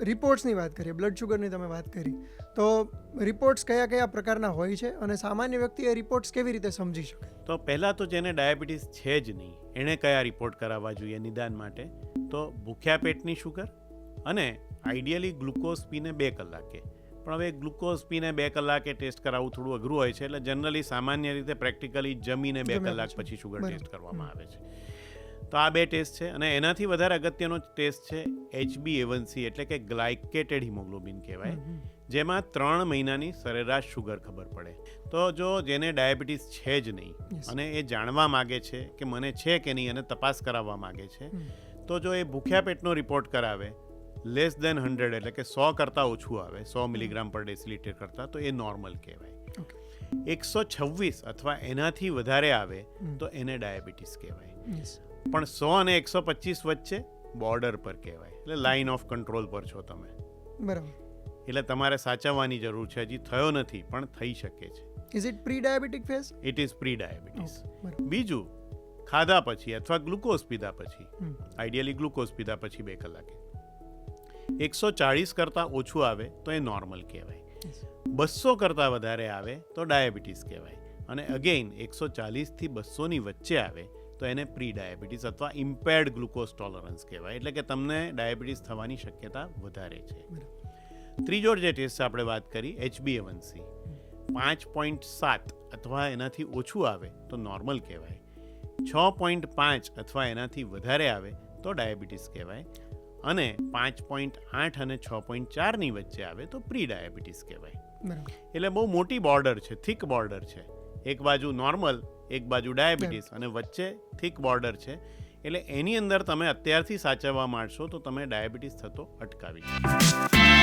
રિપોર્ટ્સની વાત કરીએ, બ્લડ શુગરની તમે વાત કરી, તો રિપોર્ટ્સ કયા કયા પ્રકારના હોય છે અને સામાન્ય વ્યક્તિ એ રિપોર્ટ્સ કેવી રીતે સમજી શકે? તો પહેલાં તો જેને ડાયાબિટીસ છે જ નહીં એણે કયા રિપોર્ટ કરાવવા જોઈએ નિદાન માટે? તો ભૂખ્યા પેટની શુગર અને આઈડિયલી ગ્લુકોઝ પીને 2 કલાકે. પણ હવે ગ્લુકોઝ પીને 2 કલાકે ટેસ્ટ કરાવવું થોડું અઘરું હોય છે, એટલે જનરલી સામાન્ય રીતે પ્રેક્ટિકલી જમીને 2 કલાક પછી શુગર ટેસ્ટ કરવામાં આવે છે. તો આ 2 ટેસ્ટ છે. અને એનાથી વધારે અગત્યનો ટેસ્ટ છે HbA1c, એટલે કે ગ્લાયકેટેડ હિમોગ્લોબિન કહેવાય, જેમાં 3 મહિનાની સરેરાશ શુગર ખબર પડે. તો જો જેને ડાયાબિટીસ છે જ નહીં અને એ જાણવા માગે છે કે મને છે કે નહીં અને તપાસ કરાવવા માગે છે, તો જો એ ભૂખ્યા પેટનો રિપોર્ટ કરાવે, લેસ દેન 100 એટલે કે 100 કરતાં ઓછું આવે, 100 મિલીગ્રામ પર ડેસિલીટર કરતાં, તો એ નોર્મલ કહેવાય. 126 અથવા એનાથી વધારે આવે તો એને ડાયાબિટીસ કહેવાય. પણ 100 અને 125 વચ્ચે બોર્ડર પર કહેવાય, એટલે લાઇન ઓફ કંટ્રોલ પર છો તમે. બરાબર. એટલે તમારે સાચવવાની જરૂર છે. હજી થયો નથી પણ થઈ શકે છે. Is it pre diabetic phase? It is pre diabetes. બીજું, ખાધા પછી અથવા ગ્લુકોઝ પીધા પછી, આઈડિયલી ગ્લુકોઝ પીધા પછી 2 કલાકે 140 કરતાં ઓછું આવે તો એ નોર્મલ કહેવાય. 200 કરતાં વધારે આવે તો ડાયાબિટીસ કહેવાય. અને અગેઇન 140 થી 200 ની વચ્ચે આવે તો એને પ્રી ડાયાબિટીસ અથવા ઇમ્પેર્ડ ગ્લુકોઝ ટોલરન્સ કહેવાય, એટલે કે તમને ડાયાબિટીસ થવાની શક્યતા વધારે છે. ત્રીજો જે ટેસ્ટ આપણે વાત કરી, HbA1c, 5.7 અથવા એનાથી ઓછું આવે તો નોર્મલ કહેવાય. 6.5 અથવા એનાથી વધારે આવે તો ડાયાબિટીસ કહેવાય. અને 5.8 અને 6.4 ની વચ્ચે આવે તો પ્રી ડાયાબિટીસ કહેવાય. એટલે બહુ મોટી બોર્ડર છે, થિક બોર્ડર છે. એક બાજુ નોર્મલ, એક બાજુ ડાયાબિટીસ અને વચ્ચે થિક બોર્ડર છે. એટલે એની અંદર તમે અત્યારથી સાચવવા માંડશો તો તમે ડાયાબિટીસ થતો અટકાવી શકો.